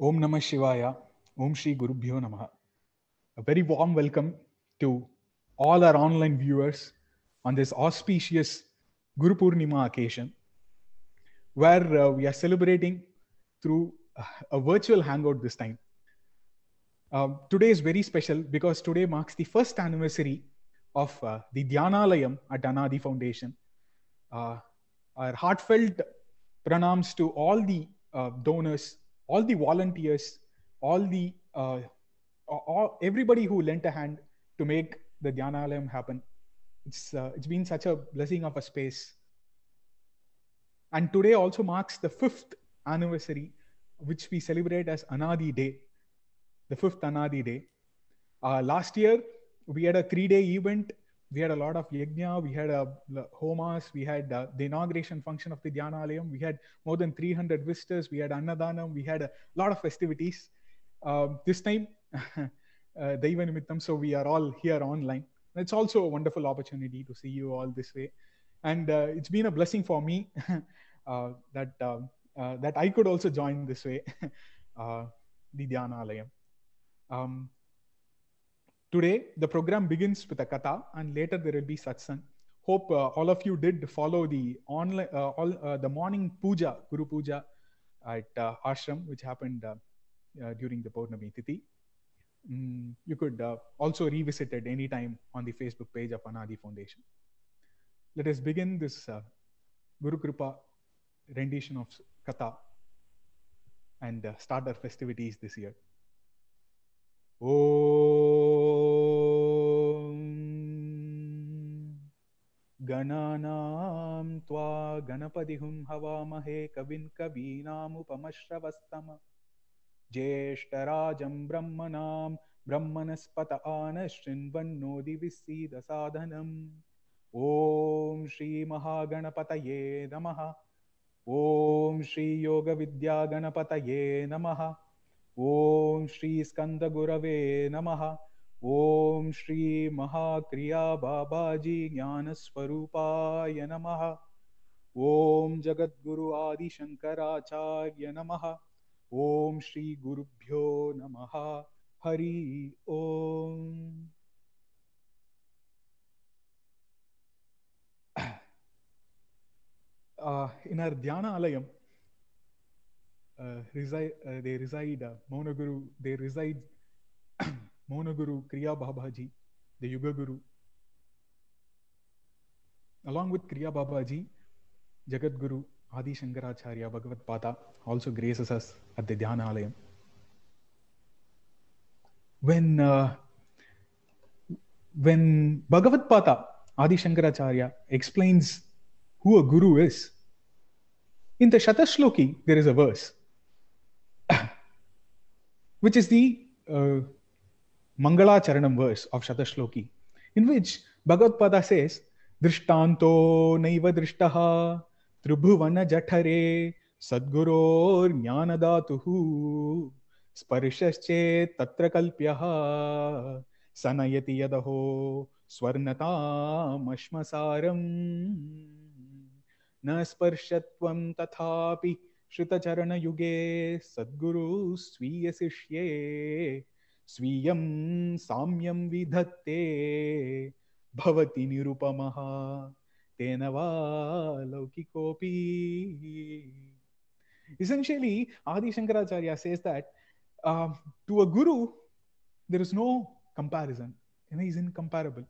Om Namah Shivaya. Om Shri Gurubhyo Namaha. A very warm welcome to all our online viewers on this auspicious Guru Purnima occasion, where we are celebrating through a virtual hangout this time. Today is very special because today marks the first anniversary of the Dhyanalayam at Anadi Foundation. Our heartfelt pranams to all the donors, all the volunteers, all the everybody who lent a hand to make the Dhyanalayam happen. It's been such a blessing of a space. And today also marks the 5th anniversary, which we celebrate as Anadi Day, the 5th Anadi Day. Last year, we had a 3-day event. We had a lot of yajna, we had homas, we had the inauguration function of the Dhyanalayam, we had more than 300 visitors, we had Annadanam, we had a lot of festivities. This time, Daiva Nimittam, so we are all here online. It's also a wonderful opportunity to see you all this way. And it's been a blessing for me that I could also join this way, the Dhyanalayam. Today, the program begins with a katha, and later there will be satsang. Hope all of you did follow the online, the morning puja, Guru Puja at Ashram, which happened during the Purnami Tithi. You could also revisit it anytime on the Facebook page of Anadi Foundation. Let us begin this Guru Kripa rendition of katha and start our festivities this year. Gananam tva ganapadihum havamahe kavin kavinamupamasravastama jeshtarajam brahmanam brahmanaspata anashrinvannodi visida sadhanam Om Shri Mahaganapataye Namaha Om Shri Yoga Vidya Ganapataye Namaha Om Shri Skanda Gurave Namaha Om Shri Mahakriya Babaji Jnana Swarupaya Namaha Om Jagat Guru Adi Shankaracharya Namaha Om Shri Gurubhyo Namaha Hari Om. In our Dhyana Alayam, they reside Maunaguru, they reside Maunaguru Kriya Babaji, the Yuga Guru. Along with Kriya Babaji, Jagat Guru Adi Shankaracharya Bhagavad Pada also graces us at the Dhyana Alayam. When Bhagavad Pada Adi Shankaracharya explains who a guru is, in the Shatashloki there is a verse which is the Mangala Charanam verse of Shatashloki, in which Bhagavad Pada says, Drishtanto naiva drishtaha tribhuvana jathare sadguror jnanadatuhu sparshasche tatra kalpyaha sanayati yadaho swarnatam ashmasaram na sparshatvam tathapi Shrutacharana yuge sadguru sviya sishye sviyam samyam vidhatte bhavati nirupamaha tenava laukikopi. Essentially, Adi Shankaracharya says that to a guru, there is no comparison. He is incomparable.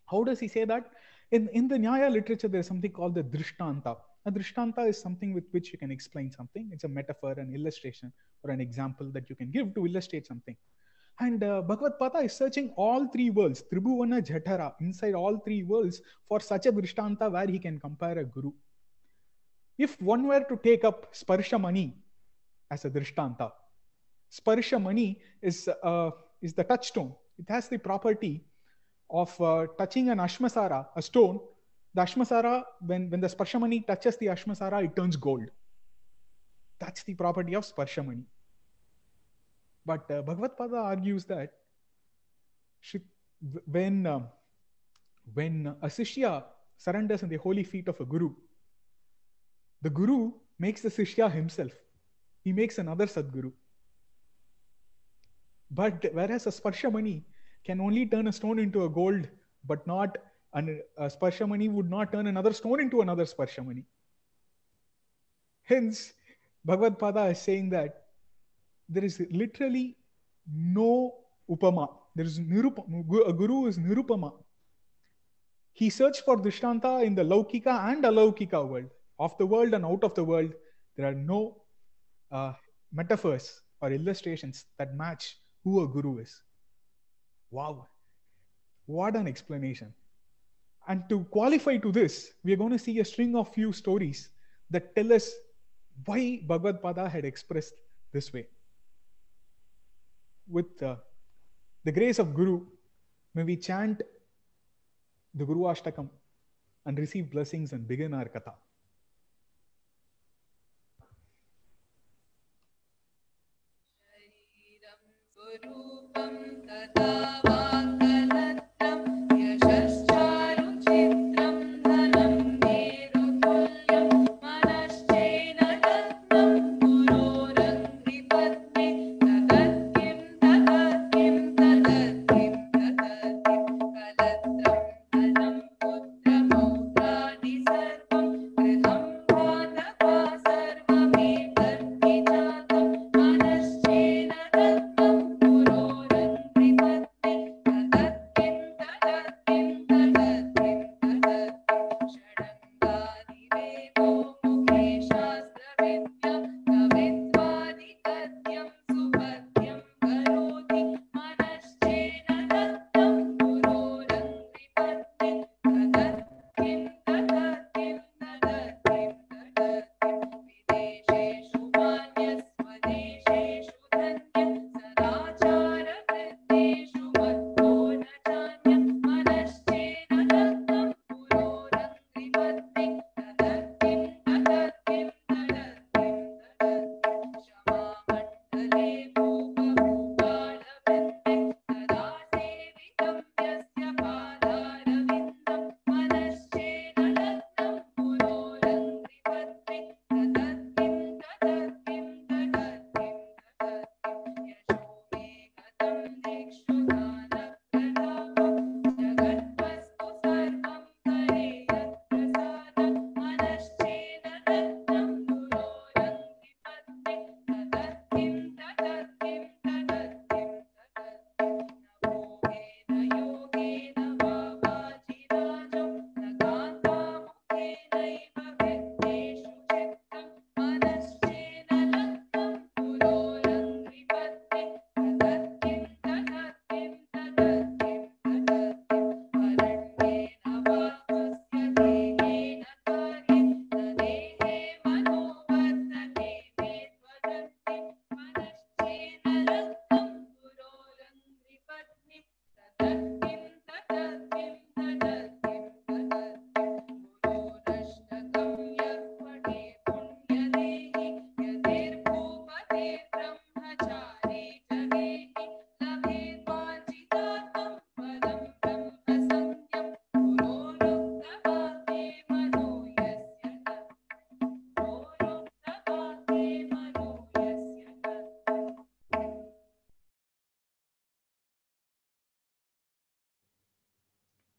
How does he say that? In the Nyaya literature, there is something called the Drishtanta. A Drishtanta is something with which you can explain something. It's a metaphor, an illustration, or an example that you can give to illustrate something. And Bhagavad Pada is searching all three worlds, Tribhuvana Jatara, inside all three worlds, for such a Drishtanta where he can compare a guru. If one were to take up Sparsha Mani as a Drishtanta, Sparsha Mani is the touchstone. It has the property of touching an Ashmasara, a stone. The Ashmasara, when the Sparshamani touches the Ashmasara, it turns gold. That's the property of Sparshamani. But Bhagavad Pada argues that when a Sishya surrenders in the holy feet of a Guru, the Guru makes the Sishya himself. He makes another Sadguru. But whereas a Sparshamani can only turn a stone into a gold, but not a Sparshamani would not turn another stone into another Sparshamani. Hence, Bhagavad Pada is saying that there is literally no upama. There is a guru is nirupama. He searched for Drishtanta in the Laukika and Alaukika world. Of the world and out of the world, there are no metaphors or illustrations that match who a guru is. Wow, what an explanation. And to qualify to this, we are going to see a string of few stories that tell us why Bhagavad Pada had expressed this way. With the grace of Guru, may we chant the Guru Ashtakam and receive blessings and begin our Katha.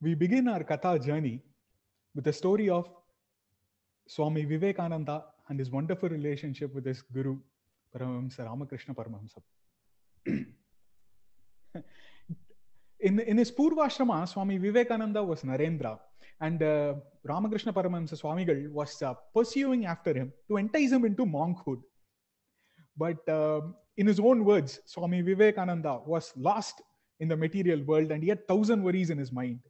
We begin our Katha journey with the story of Swami Vivekananda and his wonderful relationship with his Guru, Paramahamsa Ramakrishna Paramahamsa. In his Purvashrama, Swami Vivekananda was Narendra, and Ramakrishna Paramahamsa Swamigal was pursuing after him to entice him into monkhood. But in his own words, Swami Vivekananda was lost in the material world and he had 1,000 worries in his mind.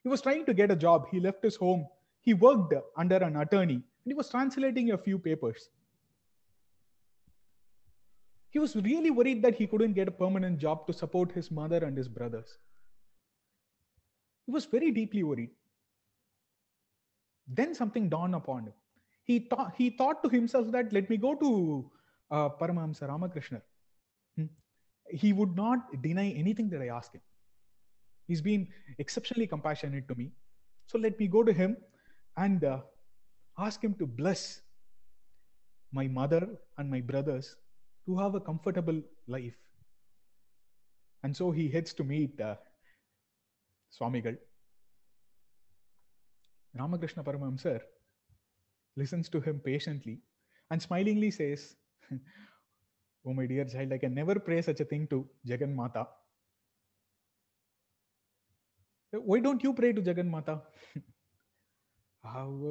He was trying to get a job. He left his home. He worked under an attorney and he was translating a few papers. He was really worried that he couldn't get a permanent job to support his mother and his brothers. He was very deeply worried. Then something dawned upon him. He thought to himself that let me go to Paramahamsa Ramakrishna. He would not deny anything that I ask him. He's been exceptionally compassionate to me. So let me go to him and ask him to bless my mother and my brothers to have a comfortable life. And so he heads to meet Swamigal. Ramakrishna Paramahamsar listens to him patiently and smilingly says, "Oh, my dear child, I can never pray such a thing to Jagan Mata. Why don't you pray to Jagan Mata?"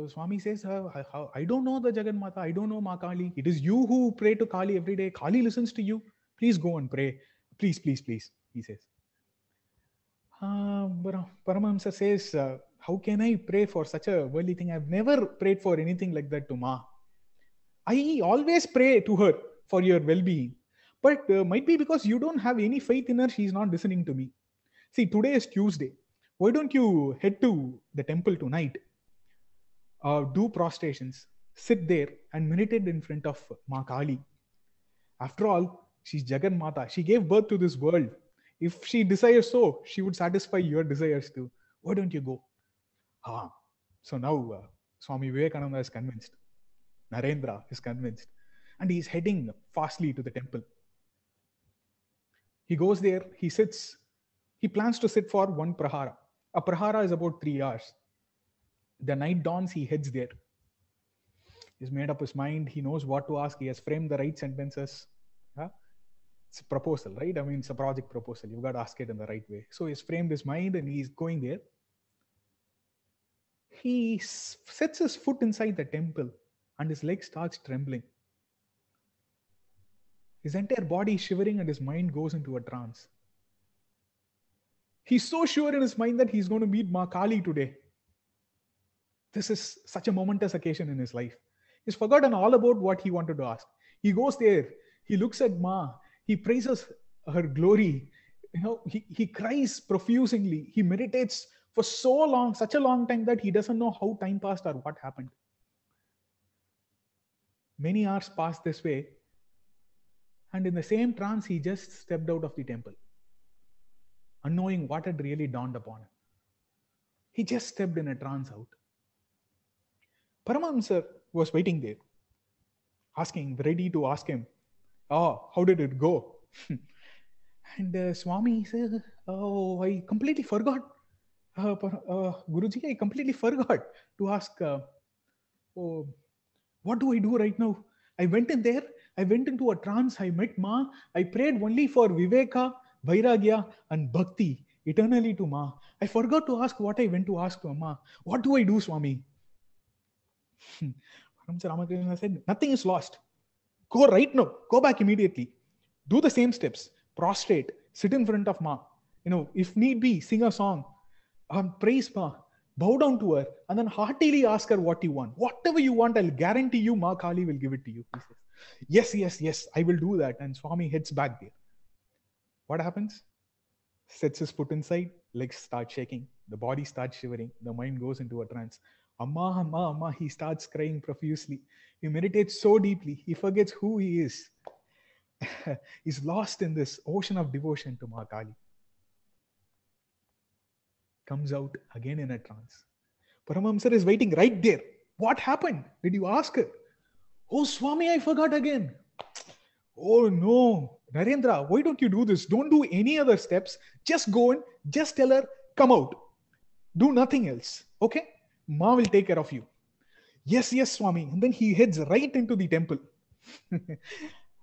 Swami says, I don't know the Jagan Mata. I don't know Ma Kali. It is you who pray to Kali every day. Kali listens to you. Please go and pray. Please, please, please, he says. Paramahamsa says, how can I pray for such a worldly thing? I've never prayed for anything like that to Ma. I always pray to her for your well-being. But might be because you don't have any faith in her, she's not listening to me. See, today is Tuesday. Why don't you head to the temple tonight? Do prostrations, sit there and meditate in front of Ma Kali. After all, she's Jagan Mata. She gave birth to this world. If she desires so, she would satisfy your desires too. Why don't you go? So now Swami Vivekananda is convinced. Narendra is convinced. And he is heading fastly to the temple. He goes there, he sits. He plans to sit for one prahara. A prahara is about 3 hours. The night dawns, he heads there. He's made up his mind. He knows what to ask. He has framed the right sentences. It's a proposal, right? I mean, it's a project proposal. You've got to ask it in the right way. So he's framed his mind and he's going there. He sets his foot inside the temple and his leg starts trembling. His entire body is shivering and his mind goes into a trance. He's so sure in his mind that he's going to meet Ma Kali today. This is such a momentous occasion in his life. He's forgotten all about what he wanted to ask. He goes there. He looks at Ma. He praises her glory. He cries profusely. He meditates for so long, such a long time that he doesn't know how time passed or what happened. Many hours passed this way. And in the same trance, he just stepped out of the temple, unknowing what had really dawned upon him. He just stepped in a trance out. Paramahamsa was waiting there, ready to ask him, how did it go? And Swami said, I completely forgot. Guruji, I completely forgot to ask, what do I do right now? I went in there, I went into a trance, I met Ma, I prayed only for Viveka, Vairagya and Bhakti, eternally to Ma. I forgot to ask what I went to ask to Ma. What do I do, Swami? Paramhansa Ramakrishna said, nothing is lost. Go right now. Go back immediately. Do the same steps. Prostrate. Sit in front of Ma. If need be, sing a song. Praise Ma. Bow down to her. And then heartily ask her what you want. Whatever you want, I'll guarantee you Ma Kali will give it to you. He says, yes, I will do that. And Swami heads back there. What happens? Sets his foot inside. Legs start shaking. The body starts shivering. The mind goes into a trance. Amma, Amma, Amma, he starts crying profusely. He meditates so deeply, he forgets who he is. He's lost in this ocean of devotion to Ma Kali. Comes out again in a trance. Paramahamsa is waiting right there. What happened? Did you ask her? Oh, Swami, I forgot again. Oh, no. Narendra, why don't you do this? Don't do any other steps. Just go in, just tell her, come out. Do nothing else. Okay? Ma will take care of you. Yes, Swami. And then he heads right into the temple.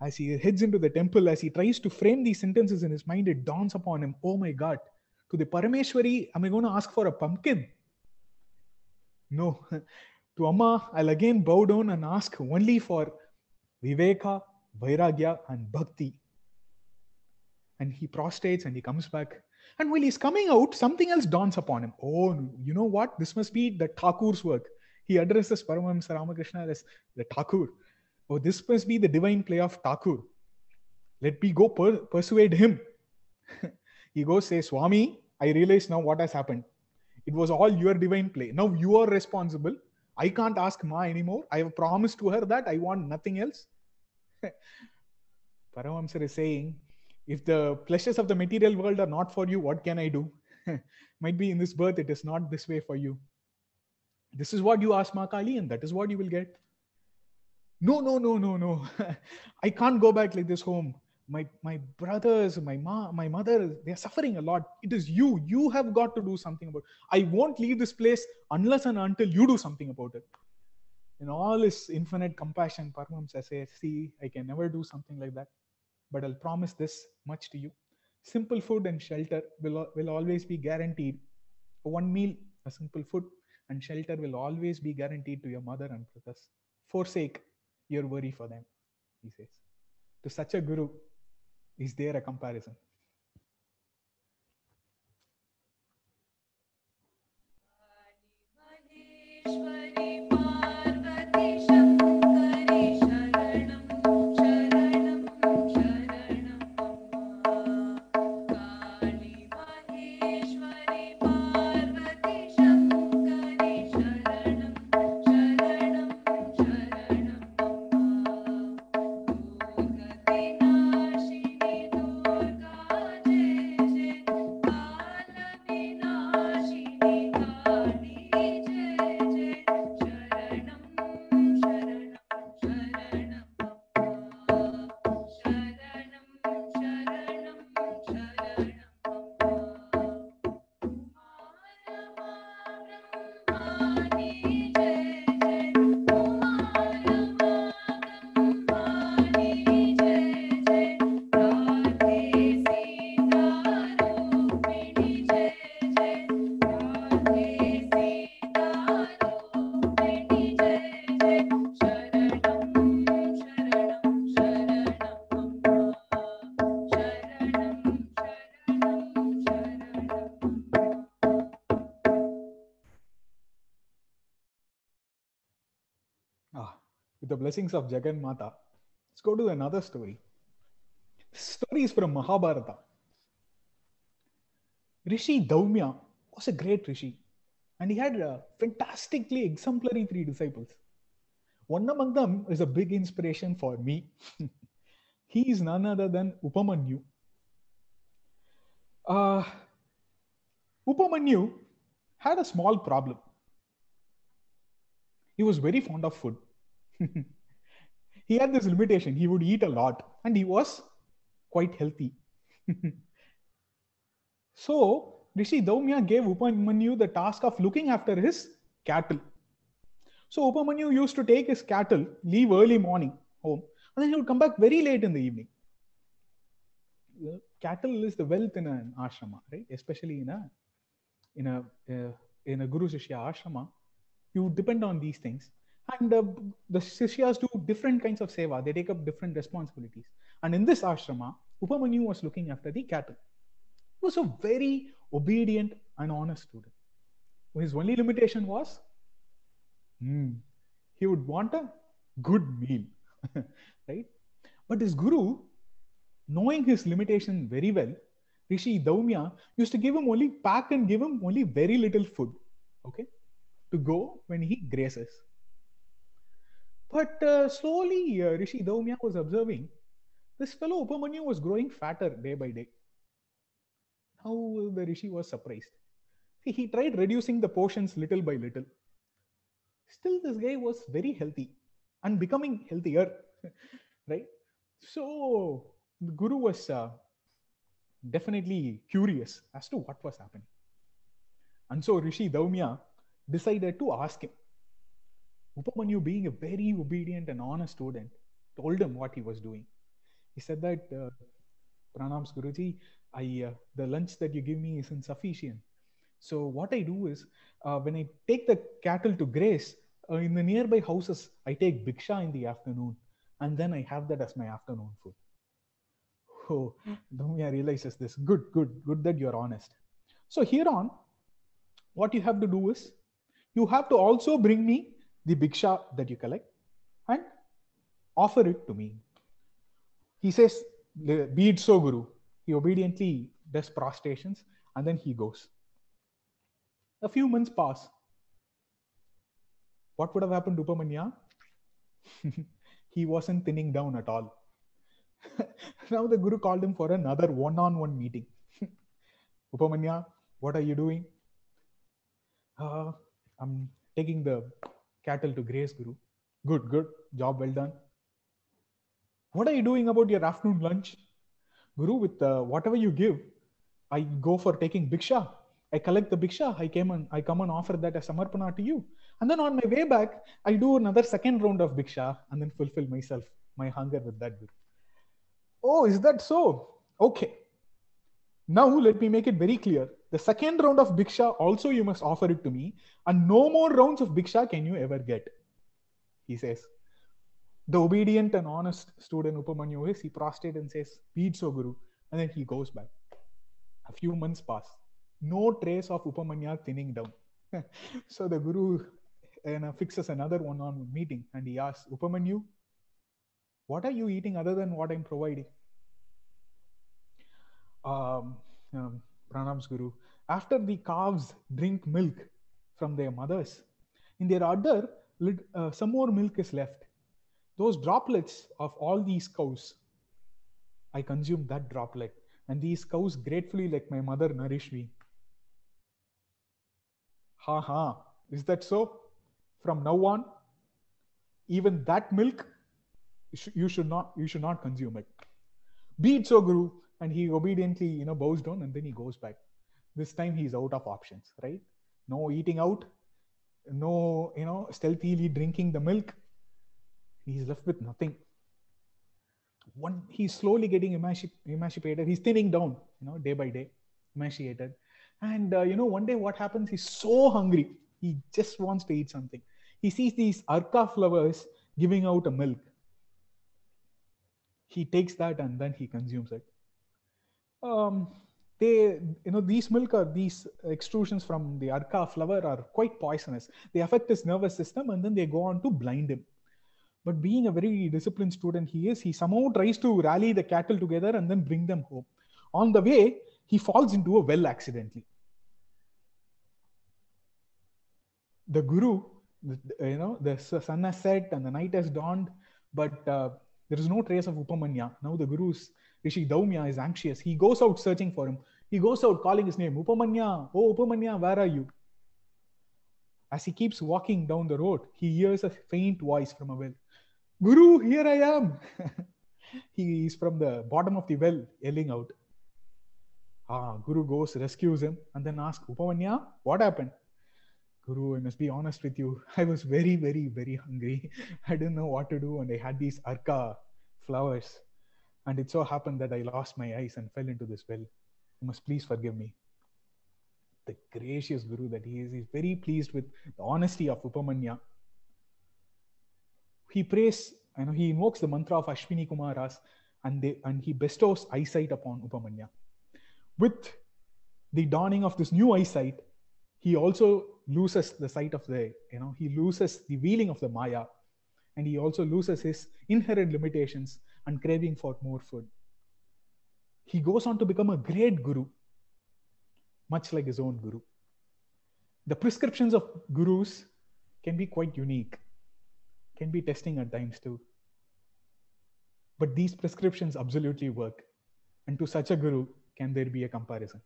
As he heads into the temple, as he tries to frame these sentences in his mind, it dawns upon him, oh my God, to the Parameshwari, am I going to ask for a pumpkin? No. To Amma, I'll again bow down and ask only for Viveka, Vairagya and Bhakti. And he prostrates and he comes back. And while he's coming out, something else dawns upon him. Oh, you know what? This must be the Thakur's work. He addresses Paramahamsa Ramakrishna as the Thakur. Oh, this must be the divine play of Thakur. Let me go persuade him. He goes, say, Swami, I realize now what has happened. It was all your divine play. Now you are responsible. I can't ask Ma anymore. I have promised to her that I want nothing else. Paramahamsa is saying, if the pleasures of the material world are not for you, what can I do? Might be in this birth, it is not this way for you. This is what you ask Ma Kali and that is what you will get. No. I can't go back like this home. my brothers, my mother, they're suffering a lot. It is you. You have got to do something about it. I won't leave this place unless and until you do something about it. In all his infinite compassion, Paramahamsa says, see, I can never do something like that, but I'll promise this much to you. Simple food and shelter will always be guaranteed. One meal, a simple food and shelter will always be guaranteed to your mother and brothers. Forsake your worry for them, he says. To such a guru, is there a comparison? With the blessings of Jagan Mata, let's go to another story. This story is from Mahabharata. Rishi Daumya was a great rishi, and he had fantastically exemplary 3 disciples. One among them is a big inspiration for me. He is none other than Upamanyu. Upamanyu had a small problem. He was very fond of food. He had this limitation. He would eat a lot, and he was quite healthy. So Rishi Daumya gave Upamanyu the task of looking after his cattle. So Upamanyu used to take his cattle, leave early morning home, and then he would come back very late in the evening. Cattle is the wealth in an ashrama, right? Especially in a Guru Shishya ashrama, you depend on these things. And the Shishyas do different kinds of seva. They take up different responsibilities. And in this ashrama, Upamanyu was looking after the cattle. He was a very obedient and honest student. His only limitation was he would want a good meal, right? But his guru, knowing his limitation very well, Rishi Daumya used to give him only very little food, okay, to go when he graces. But slowly, Rishi Daumya was observing this fellow Upamanyu was growing fatter day by day. Now the Rishi was surprised. See, he tried reducing the portions little by little. Still, this guy was very healthy and becoming healthier, right? So the guru was definitely curious as to what was happening. And so Rishi Daumya decided to ask him. Upamanyu, being a very obedient and honest student, told him what he was doing. He said that, Pranams Guruji, the lunch that you give me is insufficient. So what I do is, when I take the cattle to graze, in the nearby houses, I take bhiksha in the afternoon, and then I have that as my afternoon food. Oh, Daumya realizes this. Good that you're honest. So here on, what you have to do is, you have to also bring me the bhiksha that you collect and offer it to me. He says, be it so, Guru. He obediently does prostrations and then he goes. A few months pass. What would have happened to Upamanya? He wasn't thinning down at all. Now the Guru called him for another one-on-one meeting. Upamanya, what are you doing? I'm taking the cattle to graze, Guru. Good. Job well done. What are you doing about your afternoon lunch? Guru, with whatever you give, I go for taking bhiksha. I collect the bhiksha. I come and offer that as samarpana to you. And then on my way back, I do another second round of bhiksha and then fulfill myself, my hunger with that Guru. Oh, is that so? Okay. Now let me make it very clear. The second round of bhiksha also you must offer it to me, and no more rounds of bhiksha can you ever get. He says. The obedient and honest student Upamanyu is, he prostrates and says, "Be it so, Guru," and then he goes back. A few months pass. No trace of Upamanya thinning down. So the Guru fixes another one-on-one meeting and he asks, "Upamanyu, what are you eating other than what I'm providing?" Pranams, Guru. After the calves drink milk from their mothers, in their udder, some more milk is left. Those droplets of all these cows, I consume that droplet, and these cows gratefully, like my mother, nourish me. Ha ha, is that so? From now on, even that milk, you should not consume it. Be it so, Guru. And he obediently, bows down, and then he goes back. This time he's out of options, right? No eating out, no, stealthily drinking the milk. He's left with nothing. He's slowly getting emancipated. He's thinning down, day by day, emaciated. And one day what happens? He's so hungry. He just wants to eat something. He sees these arka flowers giving out a milk. He takes that and then he consumes it. These extrusions from the arka flower are quite poisonous. They affect his nervous system and then they go on to blind him. But being a very disciplined student he somehow tries to rally the cattle together and then bring them home. On the way, he falls into a well accidentally. The Guru, the sun has set and the night has dawned, but there is no trace of Upamanya. Now the Guru's Rishi Daumya is anxious. He goes out searching for him. He goes out calling his name, "Upamanya, oh Upamanya, where are you?" As he keeps walking down the road, he hears a faint voice from a well. "Guru, here I am." He is from the bottom of the well, yelling out. Guru goes, rescues him, and then asks, "Upamanya, what happened?" "Guru, I must be honest with you. I was very, very, very hungry. I didn't know what to do, and I had these arka flowers. And it so happened that I lost my eyes and fell into this well. You must please forgive me." The gracious Guru that he is, he's very pleased with the honesty of Upamanya. He prays, he invokes the mantra of Ashwini Kumaras, and he bestows eyesight upon Upamanya. With the dawning of this new eyesight, he also loses the sight of he loses the wheeling of the Maya, and he also loses his inherent limitations and craving for more food. He goes on to become a great Guru, much like his own Guru. The prescriptions of Gurus can be quite unique, can be testing at times too. But these prescriptions absolutely work. And to such a Guru, can there be a comparison?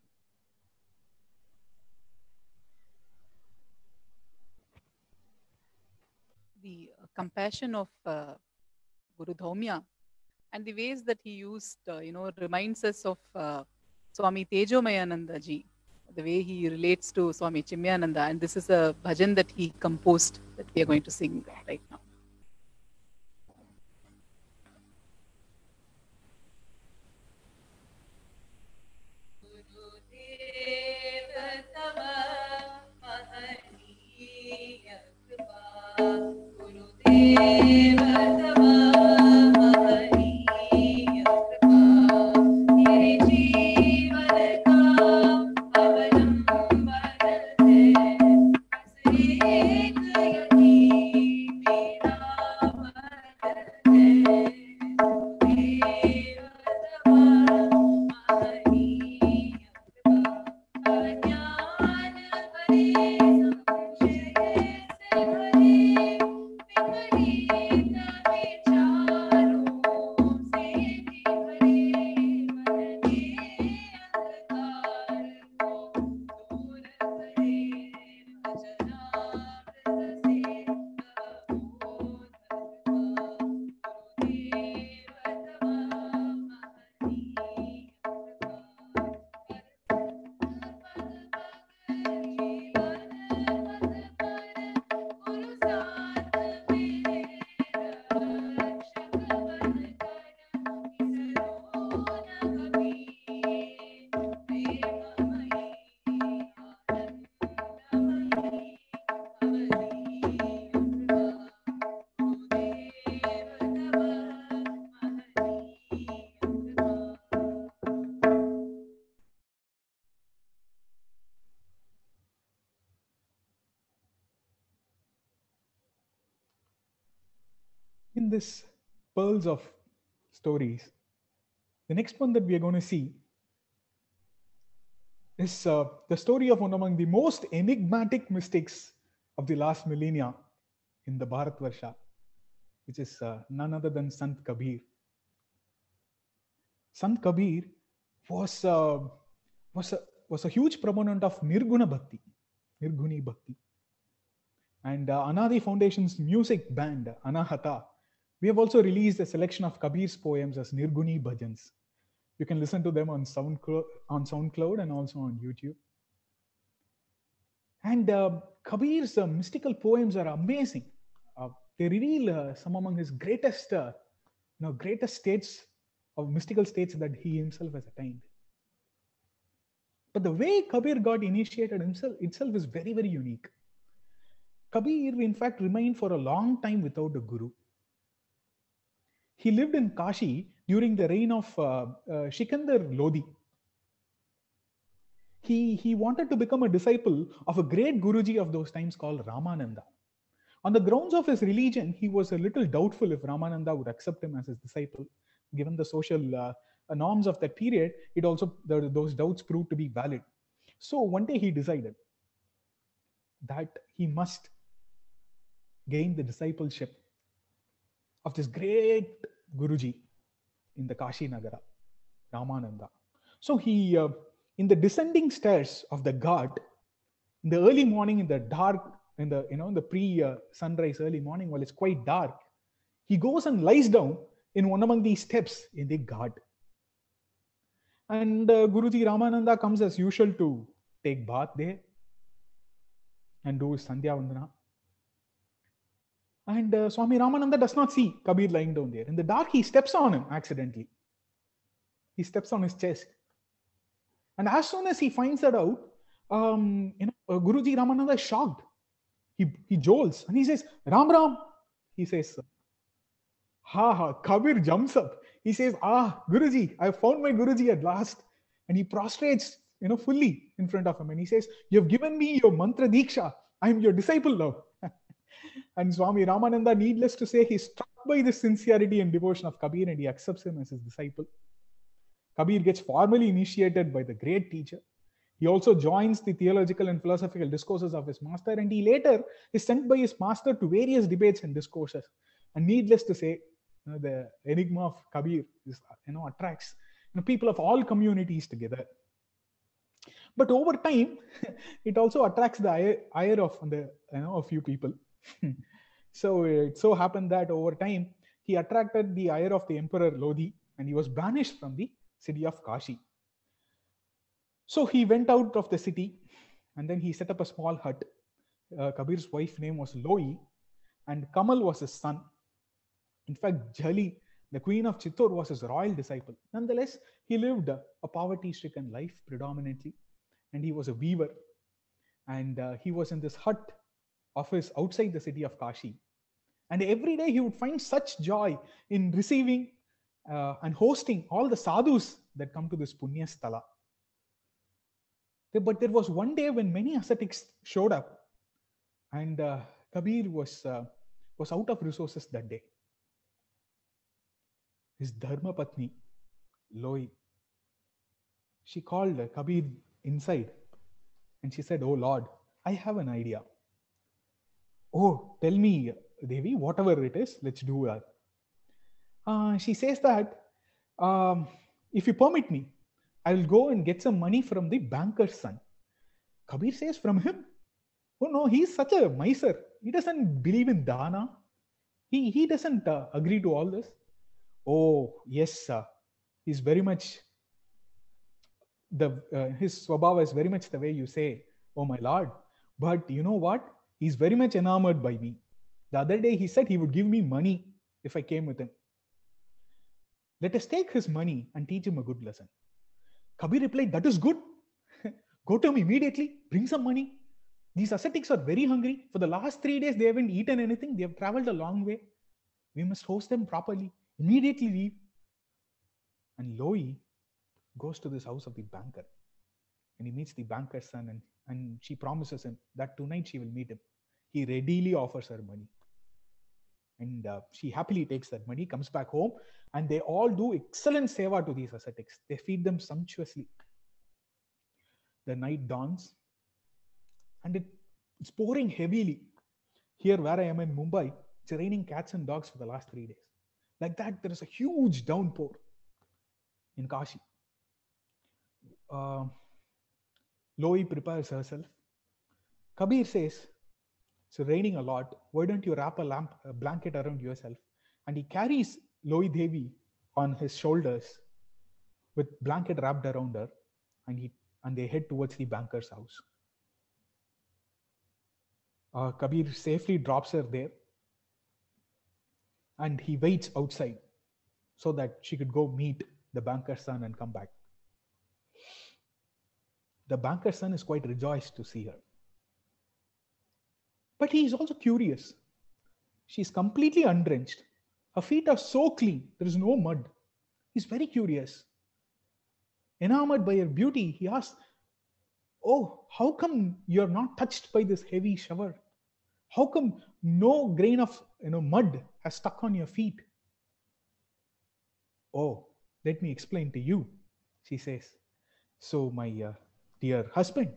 The compassion of Guru Dhaumya and the ways that he used, reminds us of Swami Tejomayananda ji, the way he relates to Swami Chimyananda. And this is a bhajan that he composed that we are going to sing right now. this pearls of stories, the next one that we are going to see is the story of one among the most enigmatic mystics of the last millennia in the Bharatvarsha, which is none other than Sant Kabir. Sant Kabir was was a, was a huge proponent of Nirguna Bhakti, Nirguni Bhakti. And Anadi Foundation's music band, Anahata, we have also released a selection of Kabir's poems as Nirguni Bhajans. You can listen to them on SoundCloud and also on YouTube. And Kabir's mystical poems are amazing. They reveal some among his greatest states of mystical states that he himself has attained. But the way Kabir got initiated itself is very, very unique. Kabir, in fact, remained for a long time without a guru. He lived in Kashi during the reign of Shikandar Lodi. He wanted to become a disciple of a great Guruji of those times called Ramananda. On the grounds of his religion, he was a little doubtful if Ramananda would accept him as his disciple. Given the social norms of that period, those doubts proved to be valid. So one day he decided that he must gain the discipleship of this great Guruji in the Kashi Nagara, Ramananda. So he, in the descending stairs of the Ghat, in the early morning, in the dark, in the pre-sunrise early morning, while it's quite dark, he goes and lies down in one among these steps in the Ghat. And Guruji Ramananda comes as usual to take bath there and do his Sandhya Vandana. And Swami Ramananda does not see Kabir lying down there. In the dark, he steps on him accidentally. He steps on his chest. And as soon as he finds that out, Guruji Ramananda is shocked. He jolts and he says, Ram Ram. He says, ha ha. Kabir jumps up. He says, Guruji, I found my Guruji at last. And he prostrates, fully in front of him. And he says, you have given me your mantra diksha. I am your disciple now. And Swami Ramananda, needless to say, he's struck by the sincerity and devotion of Kabir and he accepts him as his disciple. Kabir gets formally initiated by the great teacher. He also joins the theological and philosophical discourses of his master, and he later is sent by his master to various debates and discourses. And needless to say, the enigma of Kabir attracts people of all communities together. But over time, it also attracts the ire of a few people. So it so happened that over time, he attracted the ire of the Emperor Lodi, and he was banished from the city of Kashi. So he went out of the city, and then he set up a small hut. Kabir's wife's name was Loi, and Kamal was his son. In fact, Jali, the queen of Chittor, was his royal disciple. Nonetheless, he lived a poverty-stricken life predominantly, and he was a weaver. And he was in this hut of his outside the city of Kashi. And every day he would find such joy in receiving and hosting all the sadhus that come to this Punya Sthala. But there was one day when many ascetics showed up, and Kabir was out of resources that day. His Dharma Patni, Loi, she called Kabir inside and she said, "Oh Lord, I have an idea." "Oh, tell me, Devi, whatever it is, let's do that." She says that, if you permit me, I will go and get some money from the banker's son. Kabir says, "From him? Oh no, he's such a miser. He doesn't believe in dana. He doesn't agree to all this." "Oh, yes, sir. He's very much, his swabhava is very much the way you say, oh my lord. But you know what? He's very much enamored by me. The other day he said he would give me money if I came with him. Let us take his money and teach him a good lesson." Kabir replied, "That is good. Go to him immediately. Bring some money. These ascetics are very hungry. For the last 3 days, they haven't eaten anything. They have traveled a long way. We must host them properly. Immediately leave." And Loi goes to this house of the banker. And he meets the banker's son, and she promises him that tonight she will meet him. He readily offers her money. And she happily takes that money, comes back home, and they all do excellent seva to these ascetics. They feed them sumptuously. The night dawns, and it's pouring heavily. Here, where I am in Mumbai, it's raining cats and dogs for the last 3 days. Like that, there is a huge downpour in Kashi. Loi prepares herself. Kabir says, it's raining a lot. Why don't you wrap a blanket around yourself? And he carries Loi Devi on his shoulders with blanket wrapped around her, and they head towards the banker's house. Kabir safely drops her there, and he waits outside so that she could go meet the banker's son and come back. The banker's son is quite rejoiced to see her. But he is also curious. She is completely undrenched. Her feet are so clean, there is no mud. He's very curious. Enamored by her beauty, he asks, "Oh, how come you're not touched by this heavy shower? How come no grain of mud has stuck on your feet?" "Oh, let me explain to you," she says. "So my dear husband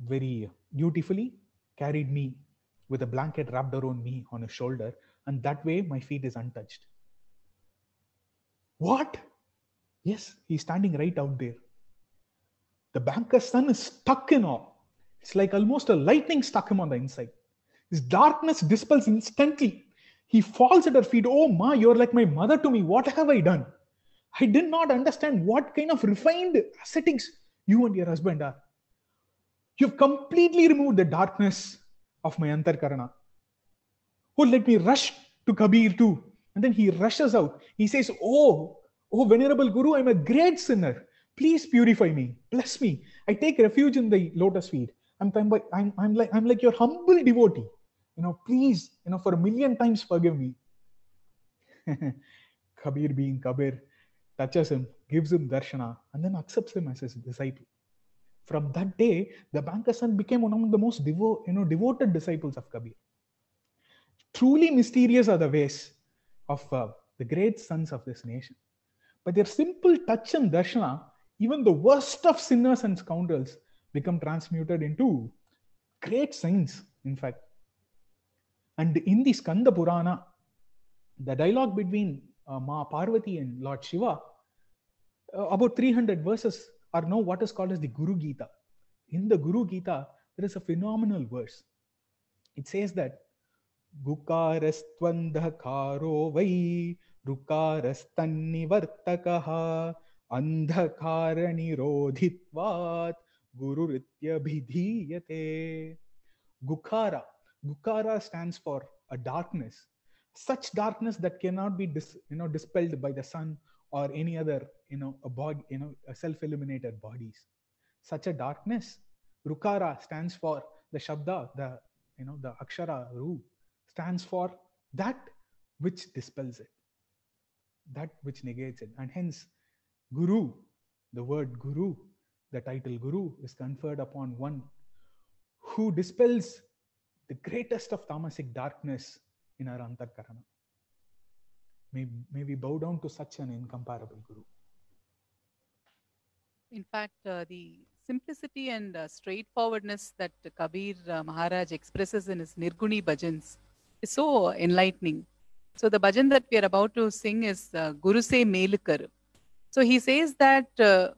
very dutifully carried me with a blanket wrapped around me on his shoulder, and that way my feet is untouched." "What?" "Yes, he's standing right out there." The banker's son is stuck in awe. It's like almost a lightning struck him on the inside. His darkness dispels instantly. He falls at her feet. "Oh, Ma, you're like my mother to me. What have I done? I did not understand what kind of refined ascetics you and your husband are. You've completely removed the darkness of my antarkarana. Oh, let me rush to Kabir too." And then he rushes out. He says, Oh, Venerable Guru, I'm a great sinner. Please purify me. Bless me. I take refuge in the lotus feet. I'm like your humble devotee. Please, for a million times forgive me." Kabir, being Kabir, touches him, gives him darshana, and then accepts him as his disciple. From that day, the banker's son became one of the most devoted disciples of Kabir. Truly mysterious are the ways of the great sons of this nation. By their simple touch and darshana, even the worst of sinners and scoundrels become transmuted into great saints, in fact. And in the Skanda Purana, the dialogue between Ma Parvati and Lord Shiva, about 300 verses are now what is called as the Guru Gita. In the Guru Gita, there is a phenomenal verse. It says that Gukarastvandhakaro vai Rukarastanivartakaha Andhakaranirodhitvat Gururitya bhidhiyate. Gukara stands for a darkness, such darkness that cannot be dispelled by the sun or any other a self-illuminated bodies. Such a darkness. Rukara stands for the Shabda, the Akshara Ru stands for that which dispels it, that which negates it, and hence Guru, the word Guru, the title Guru is conferred upon one who dispels the greatest of tamasic darkness in our antarkarana. May we bow down to such an incomparable Guru. In fact, the simplicity and straightforwardness that Kabir Maharaj expresses in his Nirguni bhajans is so enlightening. So the bhajan that we are about to sing is Guru Se Melkar. So he says that, oh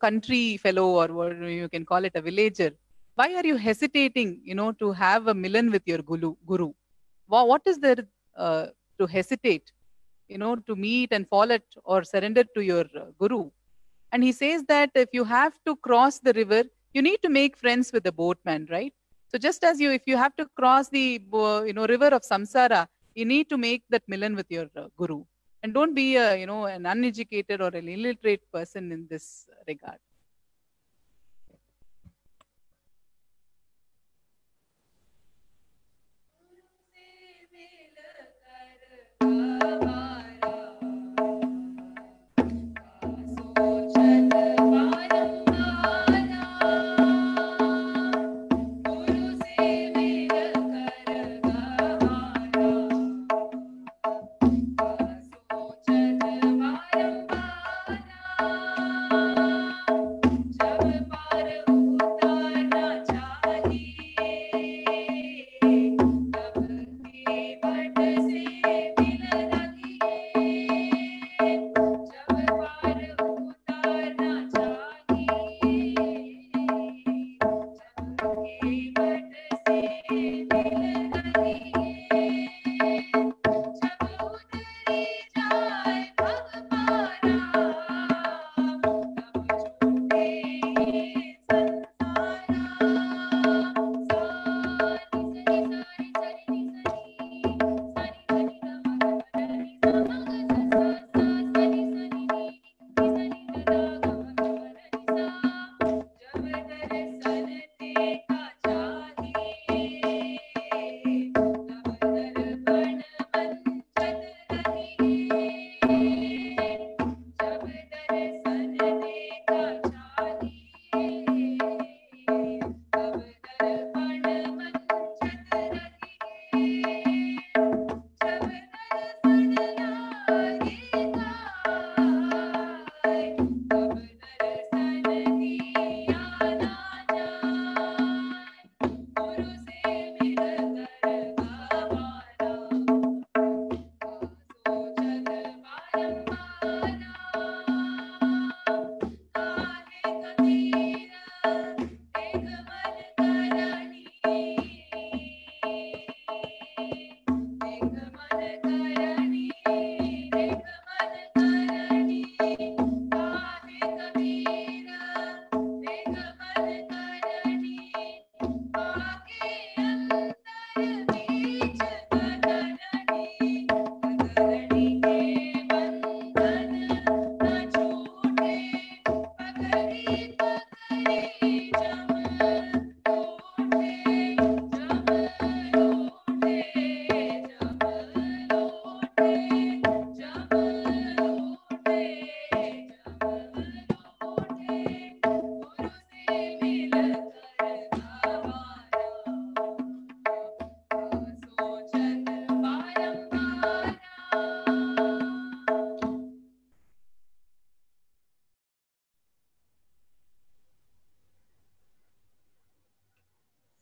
country fellow, or what you can call it, a villager, why are you hesitating, to have a milan with your Guru? What is there to hesitate, to meet and fall at or surrender to your Guru? And he says that if you have to cross the river, you need to make friends with the boatman, right? So just as if you have to cross the river of samsara, you need to make that milan with your Guru. And don't be an uneducated or an illiterate person in this regard.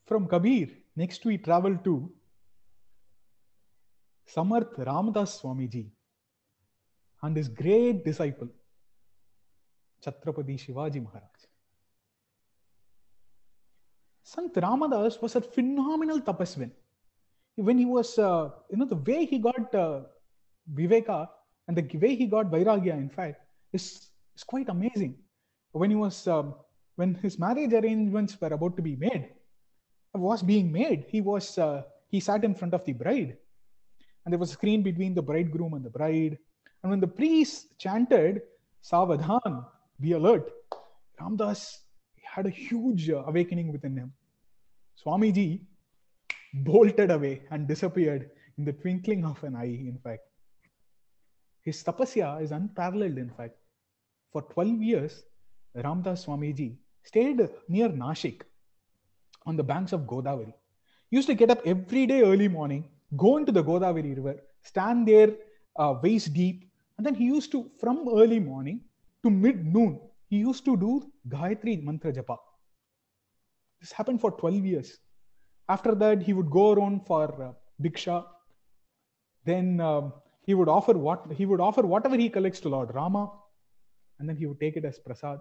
From Kabir, next we travel to Samarth Ramadas Swamiji and his great disciple, Chhatrapati Shivaji Maharaj. Sant Ramadas was a phenomenal tapasvin. When he was, the way he got Viveka and the way he got Vairagya, in fact, is quite amazing. When he was, when his marriage arrangements were about to be made, he sat in front of the bride, and there was a screen between the bridegroom and the bride. And when the priest chanted, Savadhan, be alert, Ramdas had a huge awakening within him. Swamiji bolted away and disappeared in the twinkling of an eye, in fact. His tapasya is unparalleled, in fact. For 12 years, Ramdas Swamiji stayed near Nashik on the banks of Godavari. He used to get up every day early morning, go into the Godavari river, stand there waist deep, and then he used to, from early morning to mid-noon, he used to do Gayatri Mantra Japa. This happened for 12 years. After that, he would go around for Bhiksha. Then he would offer whatever he collects to Lord Rama, and then he would take it as prasad.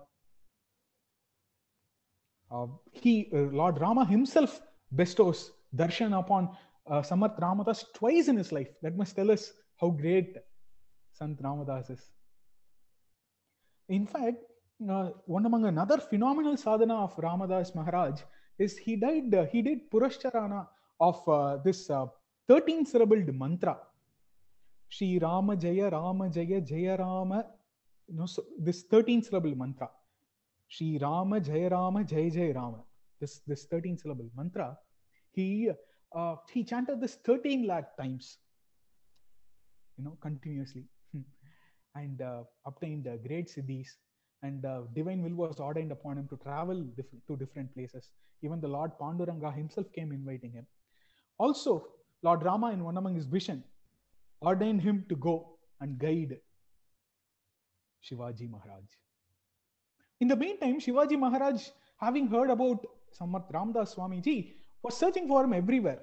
Lord Rama himself bestows darshan upon Samarth Ramadas twice in his life. That must tell us how great Sant Ramadas is. In fact, one among another phenomenal sadhana of Ramadas Maharaj is he did Purashcharana of this 13-syllabled mantra. Shri Rama Jaya Jaya Rama. So this 13-syllable mantra. Shri Rama Jaya Jaya Rama. This 13-syllable mantra. He chanted this 13 lakh times. Continuously, and obtained great siddhis. And divine will was ordained upon him to travel to different places. Even the Lord Panduranga himself came inviting him. Also, Lord Rama, in one among his vision, ordained him to go and guide Shivaji Maharaj. In the meantime, Shivaji Maharaj, having heard about Samarth Ramadas Swamiji, was searching for him everywhere.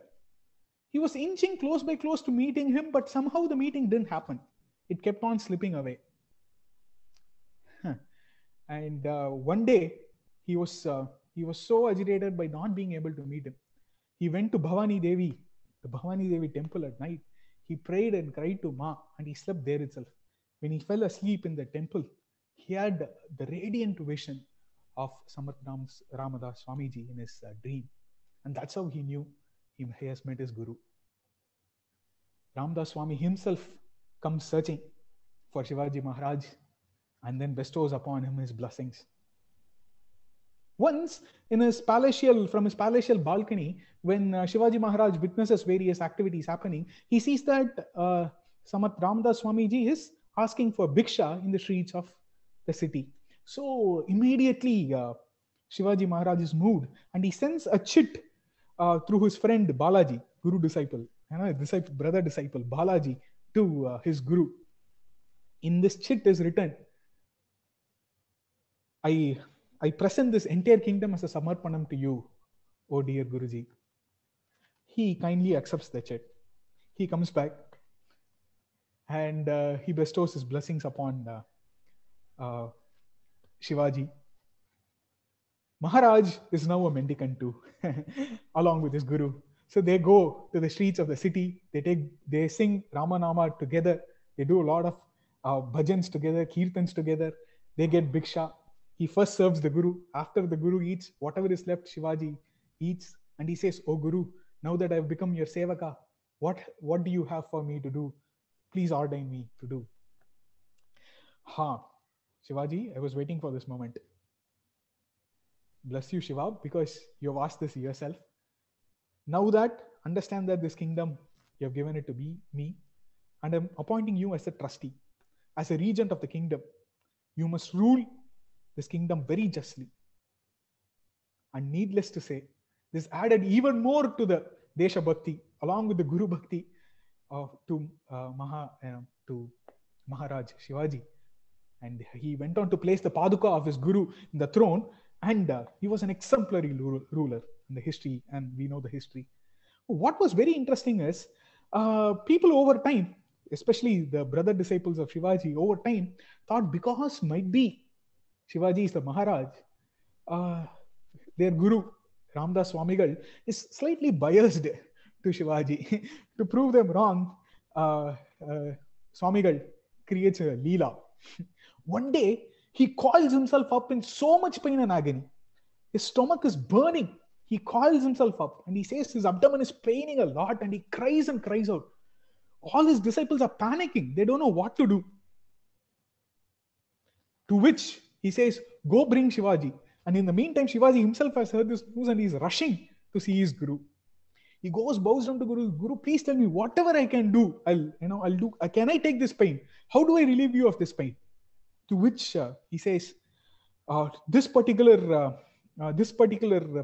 He was inching close by close to meeting him, but somehow the meeting didn't happen. It kept on slipping away. And one day, he was so agitated by not being able to meet him. He went to Bhavani Devi, the Bhavani Devi temple at night. He prayed and cried to Ma, and he slept there itself. When he fell asleep in the temple, he had the radiant vision of Samarth Ramadas Swamiji in his dream. And that's how he knew he has met his Guru. Ramadas Swami himself comes searching for Shivaji Maharaj and then bestows upon him his blessings. Once, from his palatial balcony, when Shivaji Maharaj witnesses various activities happening, he sees that Samarth Ramadas Swamiji is asking for Bhiksha in the streets of the city. So immediately, Shivaji Maharaj is moved, and he sends a chit through his friend Balaji, Guru disciple, brother disciple Balaji, to his Guru. In this chit is written, I present this entire kingdom as a samarpanam to you, O dear Guruji. He kindly accepts the chit. He comes back and he bestows his blessings upon Shivaji. Maharaj is now a mendicant too, along with his Guru. So they go to the streets of the city. They sing Ramanama together. They do a lot of bhajans together, kirtans together. They get Bhiksha. He first serves the Guru. After the Guru eats, whatever is left, Shivaji eats. And he says, "Oh Guru, now that I've become your sevaka, what do you have for me to do? Please ordain me to do." Shivaji, I was waiting for this moment. Bless you, Shiva, because you have asked this yourself. Now that, understand that this kingdom, you have given it to me, and I'm appointing you as a trustee, as a regent of the kingdom. You must rule this kingdom very justly. And needless to say, this added even more to the Desha Bhakti, along with the Guru Bhakti to Maharaj Shivaji. And he went on to place the Paduka of his Guru in the throne, and he was an exemplary ruler in the history, and we know the history. What was very interesting is people over time, especially the brother disciples of Shivaji, over time thought because might be Shivaji is the Maharaj, uh, their guru Ramdas Swamigal is slightly biased to Shivaji. To prove them wrong, Swamigal creates a Leela. One day, he coils himself up in so much pain and agony. His stomach is burning. He coils himself up and he says his abdomen is paining a lot and he cries and cries out. All his disciples are panicking. They don't know what to do. To which he says, go bring Shivaji. And in the meantime, Shivaji himself has heard this news and he's rushing to see his guru. He goes, bows down to Guru. Guru, please tell me whatever I can do. I'll do. Can I take this pain? How do I relieve you of this pain? To which he says, this particular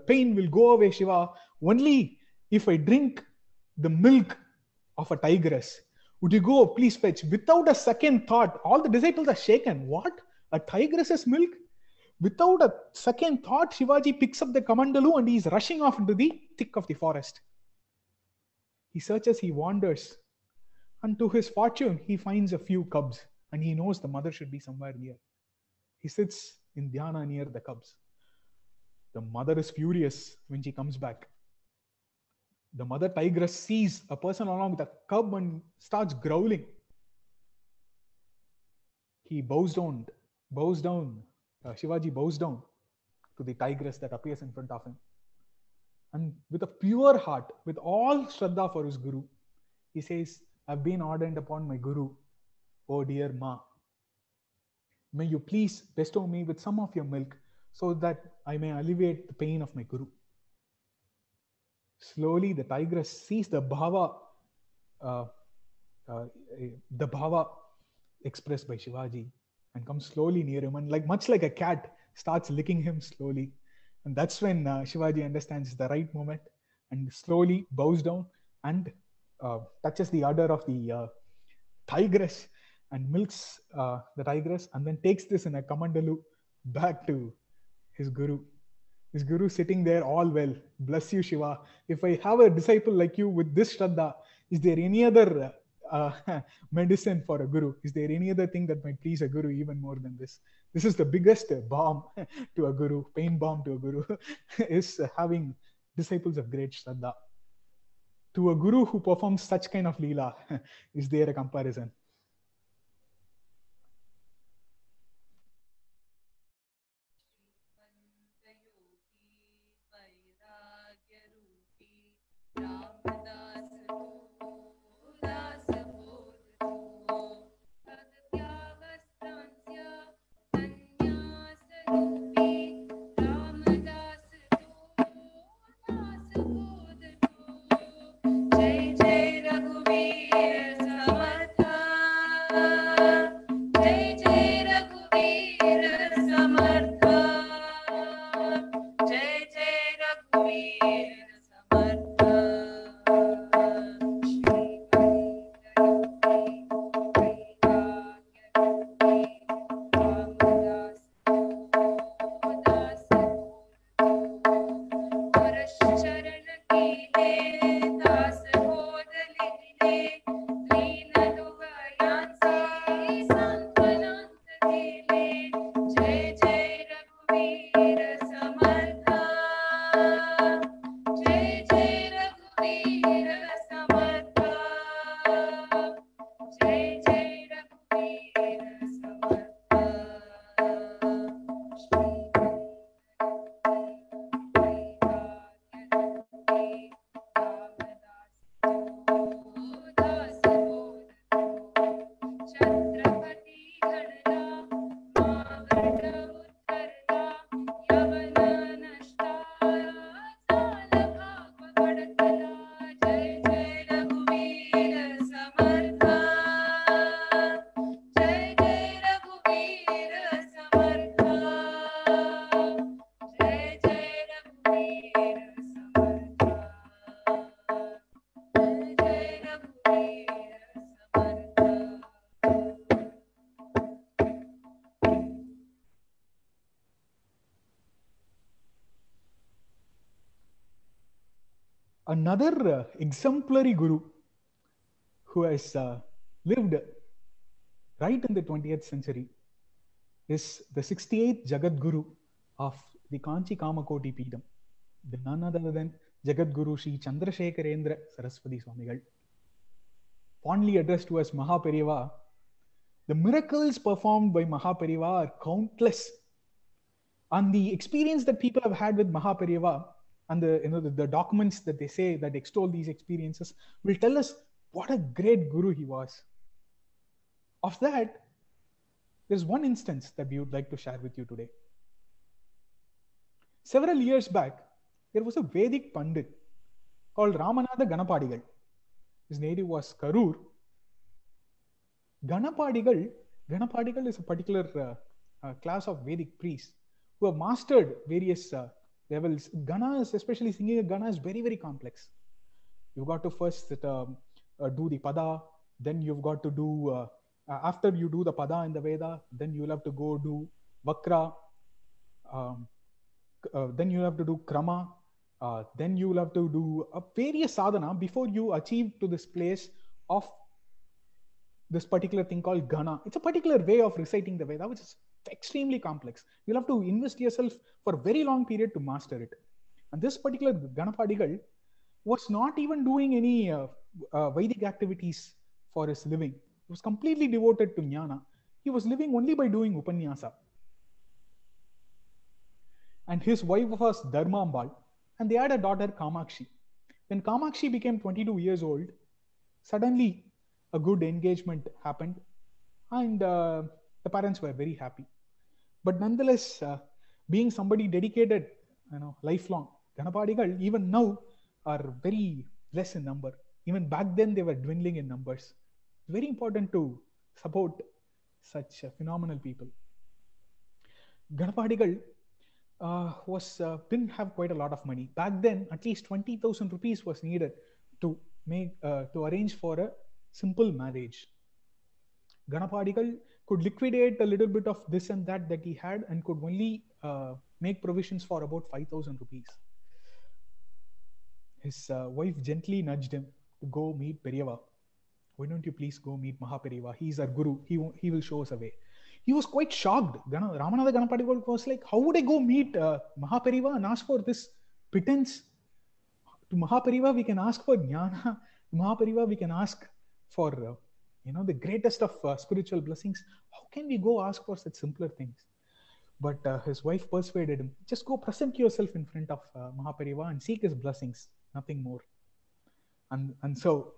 pain will go away, Shiva, only if I drink the milk of a tigress. Would you go, please fetch? Without a second thought, all the disciples are shaken. What? A tigress's milk? Without a second thought, Shivaji picks up the kamandalu and he is rushing off into the thick of the forest. He searches, he wanders, and to his fortune, he finds a few cubs and he knows the mother should be somewhere near. He sits in dhyana near the cubs. The mother is furious when she comes back. The mother tigress sees a person along with a cub and starts growling. He bows down. Shivaji bows down to the tigress that appears in front of him. And with a pure heart, with all Shraddha for his guru, he says, I've been ordained upon my guru, oh dear Ma. May you please bestow me with some of your milk so that I may alleviate the pain of my guru. Slowly, the tigress sees the bhava expressed by Shivaji and comes slowly near him, and much like a cat, starts licking him slowly. And that's when Shivaji understands the right moment and slowly bows down and touches the udder of the tigress and milks the tigress, and then takes this in a kamandalu back to his guru. His guru sitting there, all well. Bless you, Shiva. If I have a disciple like you with this Shraddha, is there any other medicine for a guru? Is there any other thing that might please a guru even more than this? This is the biggest balm to a guru, pain balm to a guru, is having disciples of great Shraddha. To a guru who performs such kind of Leela, is there a comparison? Another exemplary guru who has lived right in the 20th century is the 68th Jagat Guru of the Kanchi Kamakoti Peedam, the none other than Jagat Guru Sri Chandrasekharendra Saraswati Swamigal. Fondly addressed to as Mahaperiyava, the miracles performed by Mahaperiyava are countless. And the experience that people have had with Mahaperiyava and the documents that they say that extol these experiences will tell us what a great guru he was. Of that, there's one instance that we would like to share with you today. Several years back, there was a Vedic Pandit called Ramanatha Ganapadigal. His native was Karur. Ganapadigal is a particular class of Vedic priests who have mastered various levels. Ganas, especially singing a Gana, is very, very complex. You've got to first do the pada, then you've got to do, after you do the pada in the Veda, then you'll have to go do Vakra, then you'll have to do Krama, then you'll have to do various sadhana before you achieve to this place of this particular thing called Gana. It's a particular way of reciting the Veda, which is extremely complex. You'll have to invest yourself for a very long period to master it. And this particular Ganapadigal was not even doing any Vedic activities for his living. He was completely devoted to Jnana. He was living only by doing Upanyasa. And his wife was Dharmambal, and they had a daughter, Kamakshi. When Kamakshi became 22 years old, suddenly a good engagement happened, and the parents were very happy. But nonetheless, being somebody dedicated, lifelong, Ganapadigal even now are very less in number. Even back then, they were dwindling in numbers. It's very important to support such phenomenal people. Ganapadigal didn't have quite a lot of money. Back then, at least 20,000 rupees was needed to arrange for a simple marriage. Ganapadigal could liquidate a little bit of this and that he had and could only make provisions for about 5,000 rupees. His wife gently nudged him to go meet Periyava. Why don't you please go meet Mahaperiyava? He's our guru. He will show us a way. He was quite shocked. Ramanatha Ganapadigal was like, how would I go meet Mahaperiyava and ask for this pittance? To Mahaperiyava, we can ask for jnana. To Mahaperiyava, we can ask for the greatest of spiritual blessings. How can we go ask for such simpler things? But his wife persuaded him, just go present yourself in front of Mahaperiyava and seek his blessings, nothing more. And so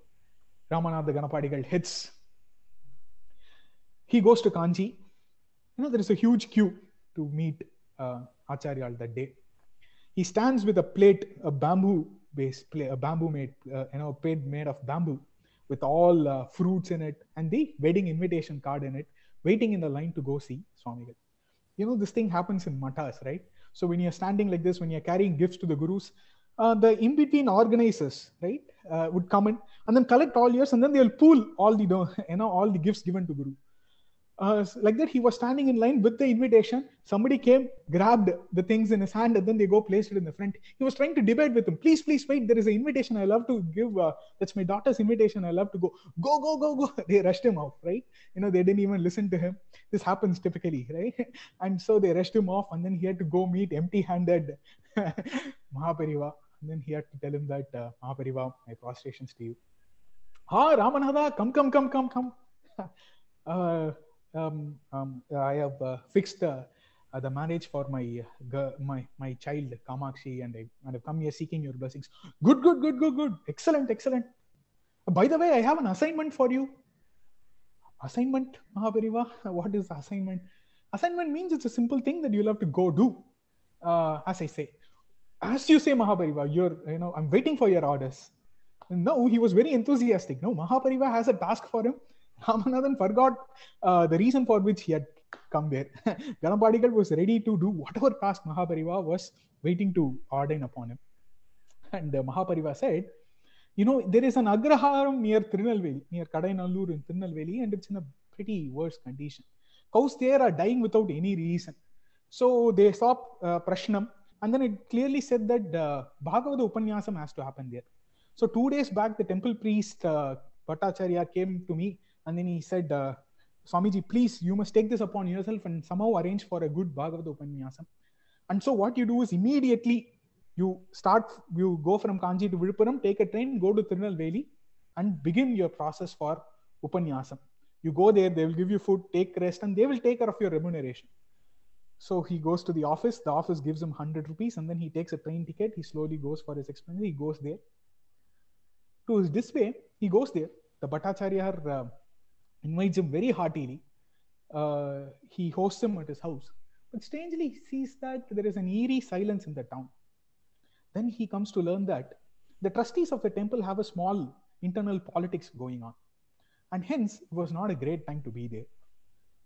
Ramanatha Ganapadigal hits. He goes to Kanchi. There is a huge queue to meet Acharya that day. He stands with a plate, a bamboo-based plate, a bamboo made, plate made of bamboo, with all fruits in it and the wedding invitation card in it, waiting in the line to go see Swamigal. This thing happens in matas, right? So when you're standing like this, when you're carrying gifts to the gurus, the in-between organizers, right, would come in and then collect all yours, and then they'll pool all the gifts given to Guru. Like that, he was standing in line with the invitation. Somebody came, grabbed the things in his hand, and then they go placed it in the front. He was trying to debate with him. Please wait. There is an invitation I love to give. That's my daughter's invitation. I love to go. Go. They rushed him off, right? They didn't even listen to him. This happens typically, right? And so they rushed him off, and then he had to go meet empty-handed Mahaperiyava. And then he had to tell him that, Mahaperiyava, my prostrations to you. Ramanatha, come. I have fixed the marriage for my child Kamakshi, and I've come here seeking your blessings. Good. Excellent. By the way, I have an assignment for you. Assignment, Mahaperiyava? What is the assignment? Assignment means it's a simple thing that you'll have to go do. As you say, Mahaperiyava, I'm waiting for your orders. No, he was very enthusiastic. No, Mahaperiyava has a task for him. Ramanathan forgot the reason for which he had come there. Ganapadigal was ready to do whatever task Mahaperiyava was waiting to ordain upon him. And Mahaperiyava said, there is an Agraharam near Tirunelveli, near Kadainallur in Tirunelveli, and it's in a pretty worse condition. Cows there are dying without any reason. So they saw Prashnam, and then it clearly said that Bhagavata Upanyasam has to happen there. So 2 days back, the temple priest Bhattacharya came to me, and then he said, Swamiji, please, you must take this upon yourself and somehow arrange for a good Bhagavata Upanyasam. And so what you do is immediately you go from Kanchi to Viluppuram, take a train, go to Tirunelveli, and begin your process for Upanyasam. You go there, they will give you food, take rest, and they will take care of your remuneration. So he goes to the office gives him 100 rupees, and then he takes a train ticket, he slowly goes for his expenses, he goes there. To his dismay, he goes there. The Bhattacharya invites him very heartily. He hosts him at his house. But strangely, he sees that there is an eerie silence in the town. Then he comes to learn that the trustees of the temple have a small internal politics going on. And hence, it was not a great time to be there.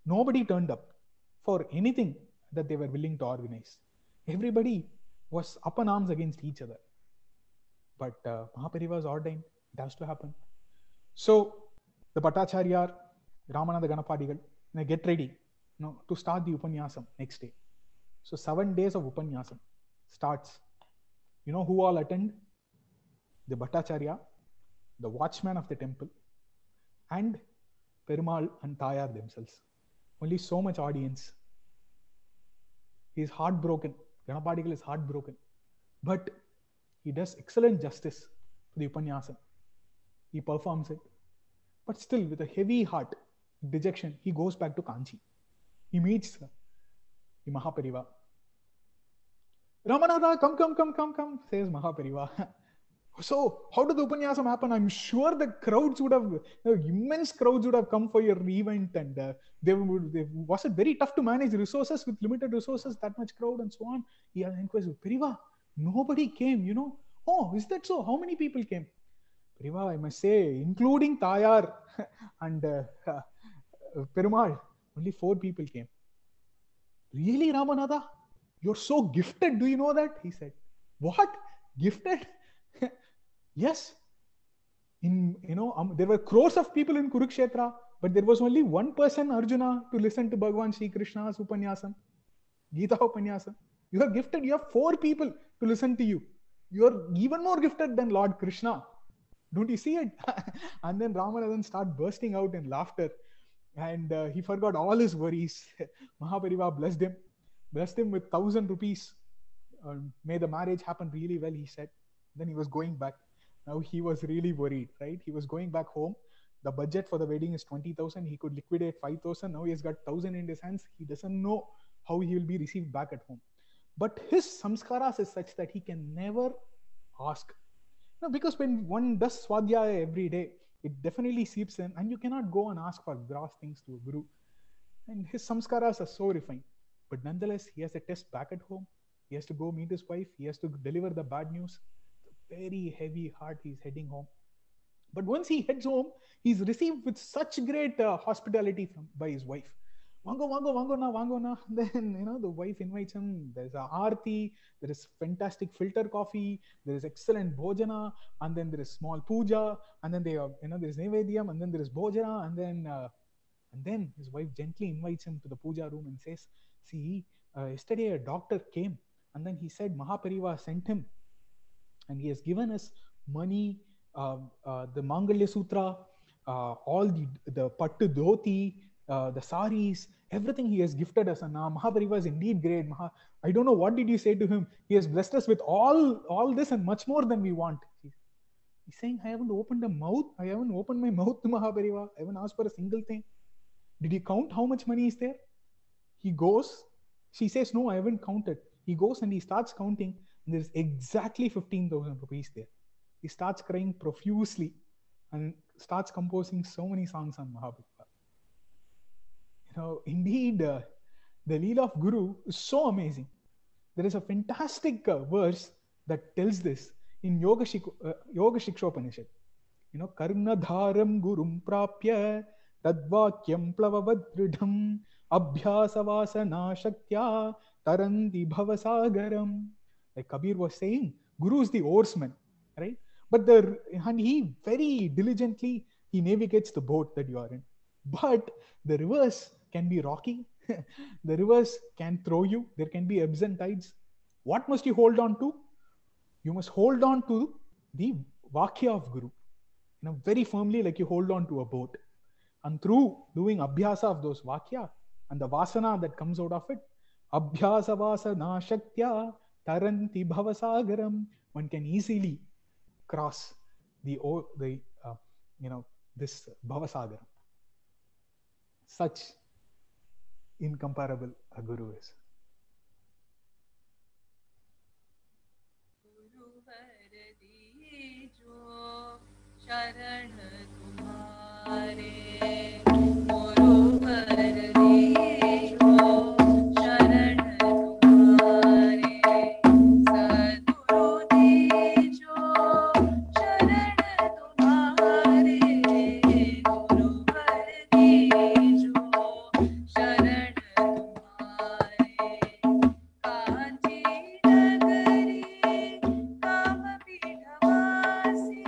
Nobody turned up for anything that they were willing to organize. Everybody was up in arms against each other. But Mahapariva was ordained. It has to happen. So the Bhattacharya, Ramananda Ganapadigal, get ready to start the Upanyasam next day. So 7 days of Upanyasam starts. You know who all attend? The Bhattacharya, the watchman of the temple, and Perumal and Tayar themselves. Only so much audience. He is heartbroken. Ganapadigal is heartbroken. But he does excellent justice to the Upanyasam. He performs it. But still, with a heavy heart, dejection, he goes back to Kanchi. He meets the Mahapariva. Ramanada, come, says Mahapariva. So, how did the Upanyasam happen? I'm sure the crowds would have, immense crowds would have come for your event, and was it very tough to manage resources with limited resources, that much crowd and so on? He has inquired, Periva, nobody came, Oh, is that so? How many people came? Periva, I must say, including Tayar and Perumal, only 4 people came. Really, Ramanada? You're so gifted, do you know that? He said. What? Gifted? Yes. There were crores of people in Kurukshetra, but there was only one person, Arjuna, to listen to Bhagavan Shri Krishna's Upanyasam, Gita Upanyasam. You are gifted. You have 4 people to listen to you. You are even more gifted than Lord Krishna. Don't you see it? And then Ramanathan started bursting out in laughter, and he forgot all his worries. Mahapariva blessed him with 1,000 rupees. May the marriage happen really well, he said. Then he was going back. Now he was really worried, right? He was going back home. The budget for the wedding is 20,000. He could liquidate 5,000. Now he has got 1,000 in his hands. He doesn't know how he will be received back at home. But his samskaras is such that he can never ask. No, because when one does Swadhyaya every day, it definitely seeps in, and you cannot go and ask for gross things to a guru. And his samskaras are so refined. But nonetheless, he has a test back at home. He has to go meet his wife. He has to deliver the bad news. Very heavy heart, he's heading home. But once he heads home, he's received with such great hospitality by his wife. Vango na. Then, the wife invites him. There's a aarti, there is fantastic filter coffee, there is excellent bhojana, and then there is small puja, and then there is nevedyam, and then there is bhojana, and then his wife gently invites him to the puja room and says, see, yesterday a doctor came, and then he said Mahapariva sent him, and he has given us money, the Mangalya Sutra, all the pattu dhoti, the saris, everything he has gifted us. And Mahapariva is indeed great. I don't know, what did you say to him? He has blessed us with all this and much more than we want. He's saying, I haven't opened my mouth to Mahapariva. I haven't asked for a single thing. Did you count how much money is there? He goes, she says, no, I haven't counted. He goes and he starts counting, and there's exactly 15,000 rupees there. He starts crying profusely and starts composing so many songs on Mahapariva. Indeed, the Leela of Guru is so amazing. There is a fantastic verse that tells this in Yoga Shikshopanishad. Karnadharam gurum prapya tadvakyam plavavadridham abhyasavasana shaktya taranti bhavasagaram. Like Kabir was saying, Guru is the oarsman, right? And he very diligently, he navigates the boat that you are in. But the rivers can be rocky. The rivers can throw you. There can be ebbs and tides. What must you hold on to? You must hold on to the Vakya of Guru, very firmly, like you hold on to a boat. And through doing abhyasa of those Vakya and the Vasana that comes out of it, Abhyasa Vasana Shaktya Taranti Bhavasagaram, one can easily cross this Bhavasagaram. Such incomparable a Guru is. शरण तुम्हारे गुरुवर दीजो शरण तुम्हारे सद्गुरु दीजो शरण तुम्हारे गुरुवर दीजो शरण तुम्हारे कांची नगरी कामपीठवासी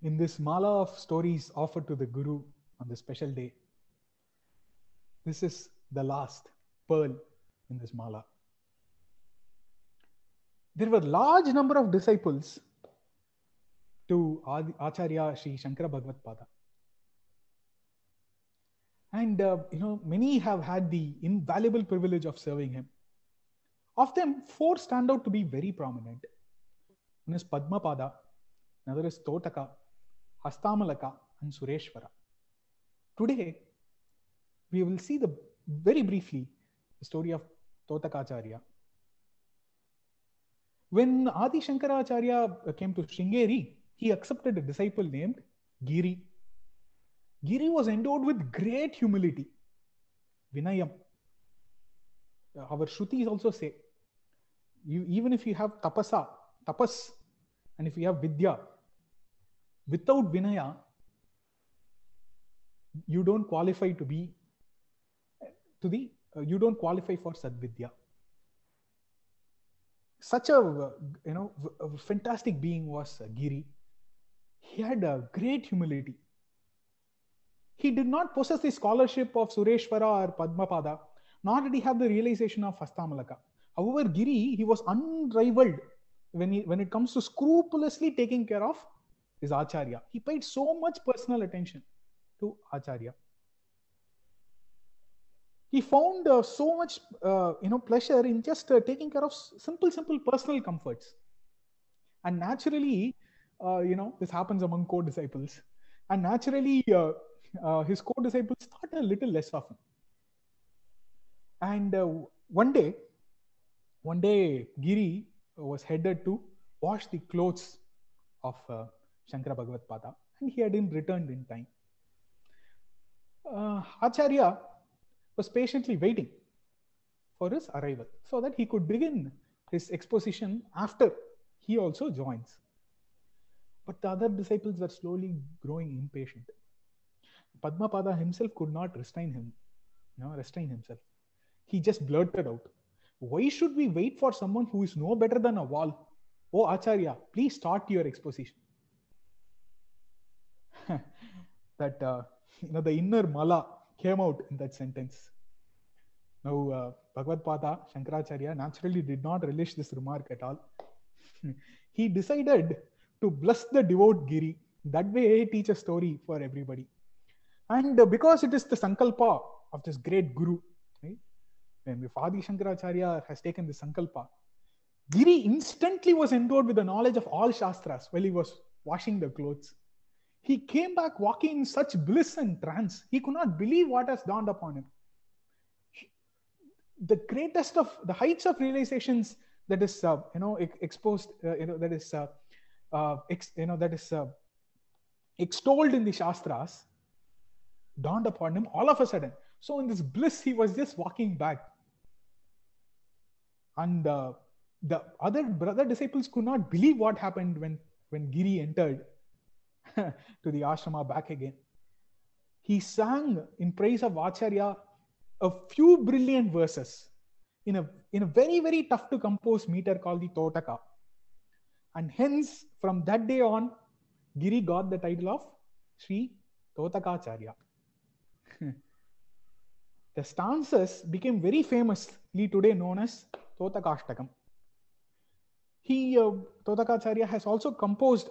In this mala of stories offered to the Guru on this special day, this is the last pearl in this mala. There were large number of disciples to Acharya Sri Shankara Bhagavad Pada. And many have had the invaluable privilege of serving him. Of them, 4 stand out to be very prominent. One is Padmapada, another is Totaka, Hastamalaka, and Sureshwara. Today, we will see very briefly the story of Totakacharya. When Adi Shankaracharya came to Sringeri, he accepted a disciple named Giri. Giri was endowed with great humility, Vinayam. Our Shrutis also say, even if you have tapas, and if you have vidya, without Vinaya, you don't qualify you don't qualify for Sadvidya. Such a fantastic being was Giri. He had a great humility. He did not possess the scholarship of Sureshwara or Padmapada, nor did he have the realization of Hastamalaka. However, Giri, he was unrivaled when it comes to scrupulously taking care of his Acharya. He paid so much personal attention to Acharya. He found so much pleasure in just taking care of simple personal comforts. And naturally, this happens among co-disciples. And naturally, his co-disciples thought a little less of him. And one day, Giri was headed to wash the clothes of Shankara Bhagavad Pada, and he hadn't returned in time. Acharya was patiently waiting for his arrival so that he could begin his exposition after he also joins. But the other disciples were slowly growing impatient. Padmapada himself could not restrain himself. He just blurted out, "Why should we wait for someone who is no better than a wall? Oh Acharya, please start your exposition." That the inner mala came out in that sentence. Now, Bhagavad Pada, Shankaracharya, naturally did not relish this remark at all. He decided to bless the devout Giri. That way, teach a story for everybody. And because it is the Sankalpa of this great Guru, right? When if Adi Shankaracharya has taken the Sankalpa, Giri instantly was endowed with the knowledge of all Shastras while he was washing the clothes. He came back walking in such bliss and trance. He could not believe what has dawned upon him. The greatest of the heights of realizations that is exposed, that is extolled in the Shastras, dawned upon him all of a sudden. So in this bliss, he was just walking back. And the other brother disciples could not believe what happened when Giri entered to the ashrama back again. He sang in praise of Acharya a few brilliant verses in a very, very tough to compose meter called the Totaka. And hence, from that day on, Giri got the title of Sri Totakacharya. The stanzas became very famously today known as Totakashtakam. Totakacharya has also composed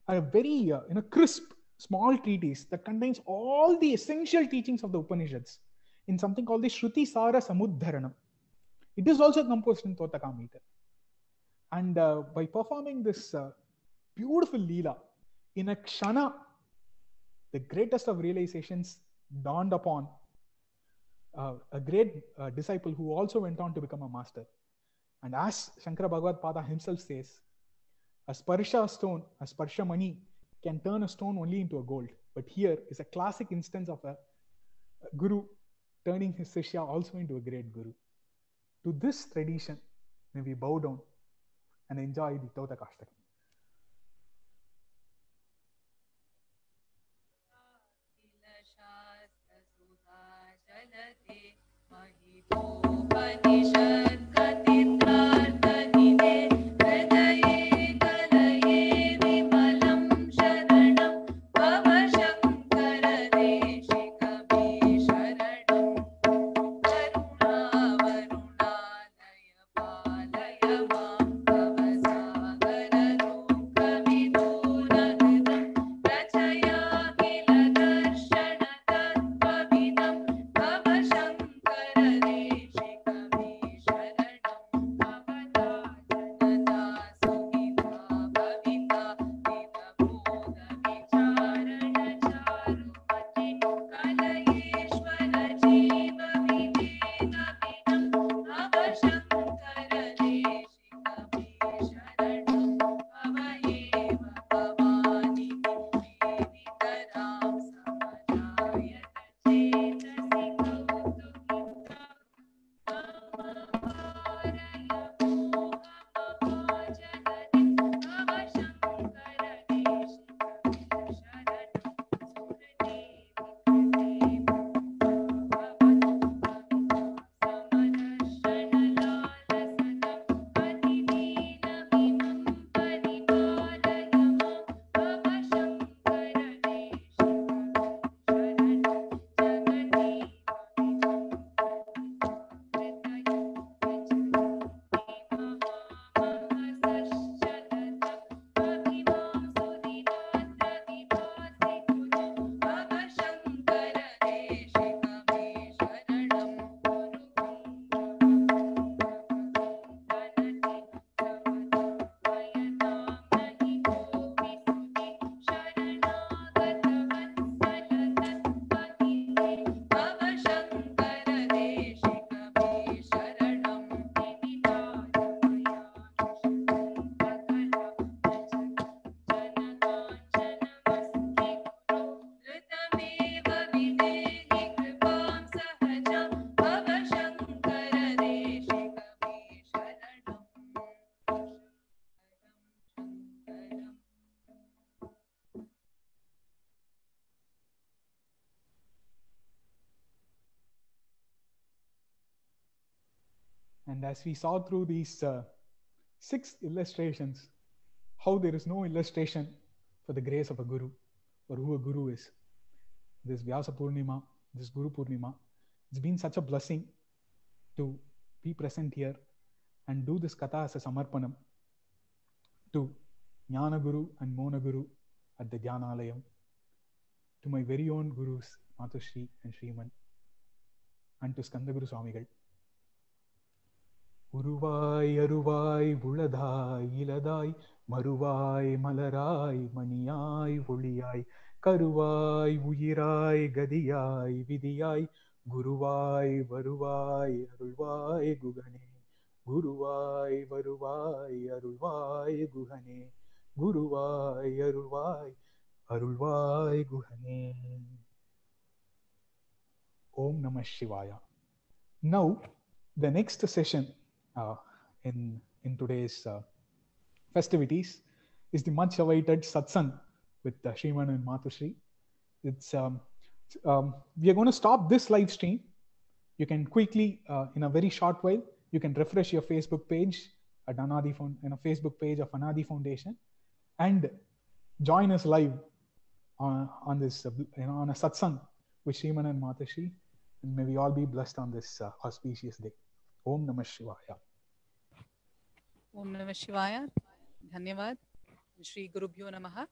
a very crisp, small treatise that contains all the essential teachings of the Upanishads in something called the Shruti Sara Samudharanam. It is also composed in Totaka meter. And by performing this beautiful Leela, in a Kshana, the greatest of realizations dawned upon a great disciple who also went on to become a master. And as Shankara Bhagavad Pada himself says, a sparsha stone, a sparsha mani, can turn a stone only into a gold. But here is a classic instance of a guru turning his Shishya also into a great guru. To this tradition, may we bow down and enjoy the Totakashtakam. And as we saw through these 6 illustrations, how there is no illustration for the grace of a guru or who a guru is. this Vyasa Purnima, this Guru Purnima. It's been such a blessing to be present here and do this Katha as a Samarpanam to Jnana Guru and Mona Guru at the Jnanalayam, to my very own Gurus, Matushri and Shriman, and to Skandaguru Swamigal. Uruvai, Aruvai, Uladai, Iladai, Maruvai, Malarai, Maniyai, Uliyai, Karuvai, Uyirai, Gadiyai, Vidiyai, Guruvai, Varuvai, Arulvai, Gugane, Guruvai, Varuvai, Arulvai, Guhane, Guruvai, Arulvai, Arulvai, Guhane. Om Namah Shivaya. Now, the next session in today's festivities is the much awaited satsang with Shriman and Matushri. It's we are going to stop this live stream. You can quickly, in a very short while, you can refresh your Facebook page at Anadi Facebook page of Anadi Foundation, and join us live on this on a satsang with Shriman and Matushri, and may we all be blessed on this auspicious day. Om Namah Shivaya. Om Namah Shivaya. Dhanyavad. Shri Gurubhyo Namaha.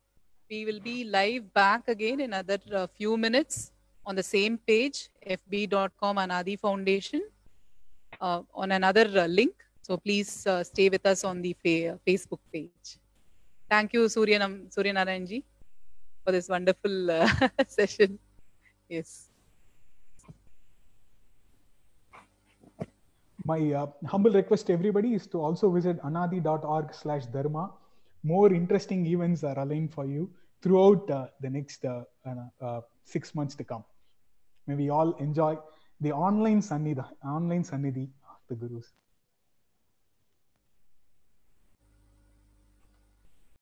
We will be live back again in another few minutes on the same page, fb.com Anadi Foundation, on another link. So please stay with us on the Facebook page. Thank you, Surya Narayanji, for this wonderful session. Yes. My humble request to everybody is to also visit anadi.org/dharma. More interesting events are aligned for you throughout the next 6 months to come. May we all enjoy the online Sannidhi of the Gurus.